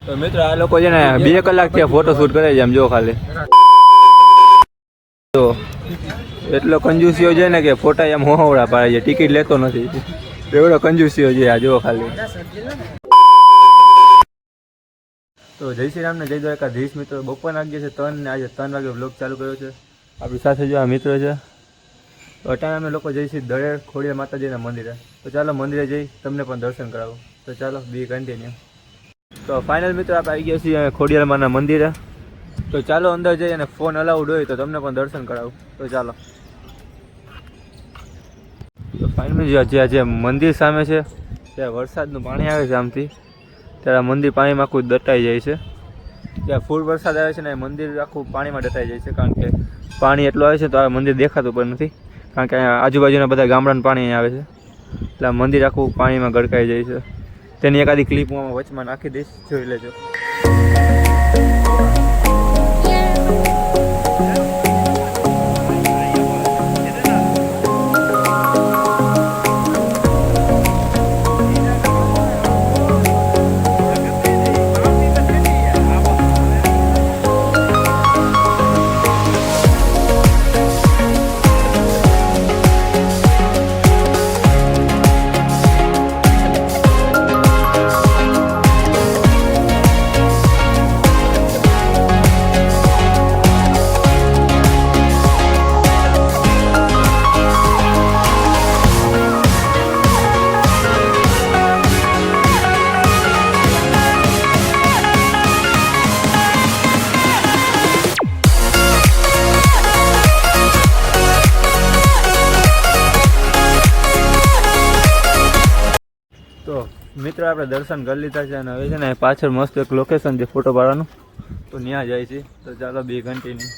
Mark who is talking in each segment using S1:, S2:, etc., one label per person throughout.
S1: તો મિત્રો આ લોકો છે ને 2 કલાક થી ફોટો શૂટ કરે છે, આમ જો ખાલી તો એટલો કંજૂસીઓ છે ને કે ફોટા એમ હોવડા પાડે છે, ટિકિટ લેતો નથી, એવડો કંજૂસીઓ છે આ જો ખાલી. તો જય શ્રી રામ ને જય દ્વારકાધીશ મિત્રો. બપોરના વાગ્યે છે 3 ને આજે 3 વાગે બ્લોગ ચાલુ કર્યો છે. આપણી સાથે જો આ મિત્ર છે. તો અટાણે અમે લોકો જઈશું દળેર ખોડિયાર માતાજીના મંદિરે. તો ચાલો મંદિરે જઈ તમને પણ દર્શન કરાવો. તો ચાલો બી કન્ટિન્યુ. તો ફાઇનલ મિત્રો આપણે આવી ગયા છીએ ખોડિયાર માના મંદિરે. તો ચાલો અંદર જઈ અને ફોન અલાઉડ હોય તો તમને પણ દર્શન કરાવું. તો ચાલો. તો ફાઇનલ જે મંદિર સામે છે ત્યાં વરસાદનું પાણી આવે છે આમથી, ત્યારે મંદિર પાણીમાં આખું દટાઈ જાય છે. જ્યાં ફૂલ વરસાદ આવે છે ને મંદિર આખું પાણીમાં દટાઈ જાય છે, કારણ કે પાણી એટલું આવે છે તો આ મંદિર દેખાતું પણ નથી, કારણ કે આજુબાજુના બધા ગામડાનું પાણી આવે છે, એટલે મંદિર આખું પાણીમાં ગરકાઈ જાય છે. તેની એકાદી ક્લિપ હું વચમાં નાખી દઈશ, જોઈ લેજો. તો મિત્રો આપણે દર્શન કરી લીધા છે અને હવે છે ને પાછળ મસ્ત એક લોકેશન છે ફોટો પાડવાનું, તો ત્યાં જાય છે. તો ચાલો બી કન્ટિન્યુ.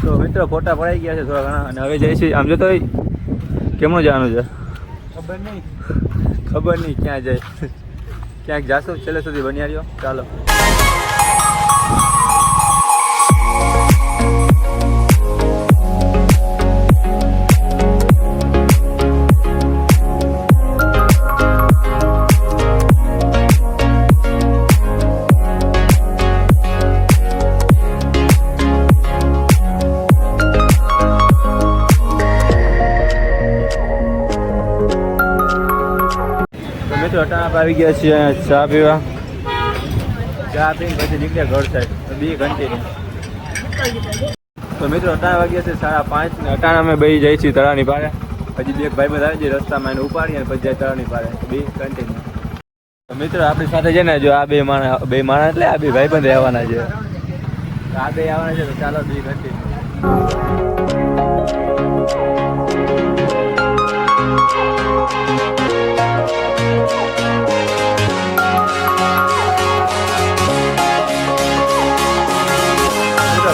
S1: તો મિત્રો ફોટા પડાઈ ગયા છે થોડા ઘણા, અને હવે જઈશ આમ જો તો કેમનું જવાનું છે ખબર નહીં ક્યાં જાય, ક્યાંક જાશું, છેલ્લે સુધી બન્યા રહ્યો. ચાલો. મિત્રો અટાણા આવી ગયા છીએ ચા પીવા. ચા પીને પછી નીકળ્યા ઘર સાઈડ. બી કન્ટિન્યુ. તો મિત્રો અટાણા વાગ્યા છે 5:30 ને અટાણા અમે બે જઈએ છીએ તળાવની પારે. હજી બે ભાઈ બધા આવી જાય રસ્તામાં એને ઉપાડીએ અને પછી જાય તળાવની પારે. બી કન્ટિન્યુ. તો મિત્રો આપણી સાથે છે ને જો આ બે માણસ એટલે આ બે ભાઈ બંધ આવવાના છે, આ બે આવવાના છે. તો ચાલો બી કન્ટિન્યુ.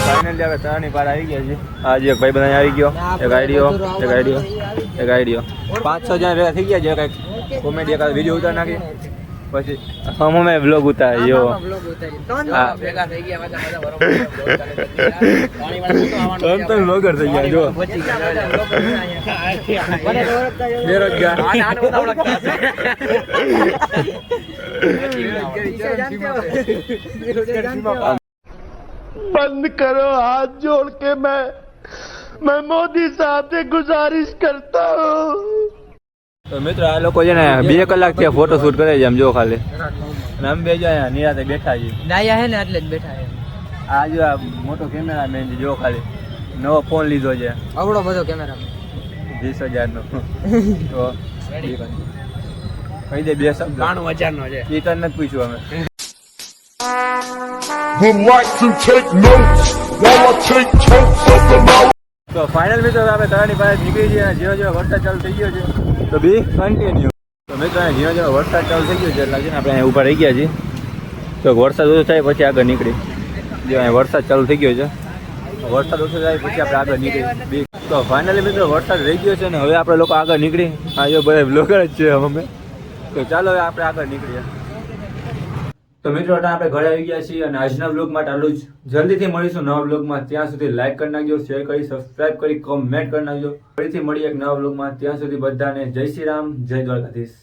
S1: ફાઇનલી હવે તળાવની પાર આવી ગયા છે. આજે એક ભાઈ બધા આવી ગયો, એક આઈડિયો 5-6 જણા ભેગા થઈ ગયા છે. કંઈક કોમેડી એકાદ વિડીયો ઉતાર નાખી પછી અમે બ્લોગ ઉતાર્યો. ત્રણ બ્લોગર થઈ ગયા જો બેરોજગાર.
S2: बंद करो हाथ जोड़ के मैं मोदी साहब से गुजारिश करता हूँ.
S1: તો મિત્રો આ લોકો છે ને 2 કલાક થી ફોટો શૂટ કરે છે, આમ જો ખાલી. અને અમે બે જો અહીંયા નિરાતે બેઠા છીએ.
S3: ડાયા હે ને એટલે જ બેઠા છે.
S1: આ જો આ મોટો કેમેરામેન જો ખાલી નવો ફોન લીધો છે,
S3: આવડો બધો કેમેરા
S1: 20,000 નો. તો કહી દે 2 શબ્દ.
S3: 92,000 નો છે.
S1: એ તને નથી પૂછ્યું અમે.
S2: Would like to take notes while I take totes of the mouth.
S1: તો ફાઇનલ મિત્રો આપણે તળાવની પાસે નીકળી જઈએ. જેવો જેવો વરસાદ ચાલુ થઈ ગયો છે તો બી કન્ટિન્યુ. તો મિત્રો જેવો જેવો વરસાદ ચાલુ થઈ ગયો છે એટલે આપણે અહીંયા ઊભા રહી ગયા છીએ. તો વરસાદ ઓછો થાય પછી આગળ નીકળી. જો અહીં વરસાદ ચાલુ થઈ ગયો છે. વરસાદ ઓછો થાય પછી આપણે આગળ નીકળી. તો ફાઇનલી મિત્રો વરસાદ રહી ગયો છે ને હવે આપણે લોકો આગળ નીકળી. હા જો બધા બ્લોગર જ છે અમે. તો ચાલો હવે આપણે આગળ નીકળીએ. તો મિત્રો આપણે ઘરે આવી ગયા છીએ અને આજના બ્લોગ માટે આટલું જ. જલ્દીથી મળીશું નવા બ્લોગમાં. ત્યાં સુધી લાઈક કરી નાખજો, શેર કરી, સબસ્ક્રાઇબ કરી, કોમેન્ટ કરી નાખજો. ફરીથી મળીએ એક નવા બ્લોગમાં. ત્યાં સુધી બધાને જય શ્રી રામ, જય દ્વારકાધીશ.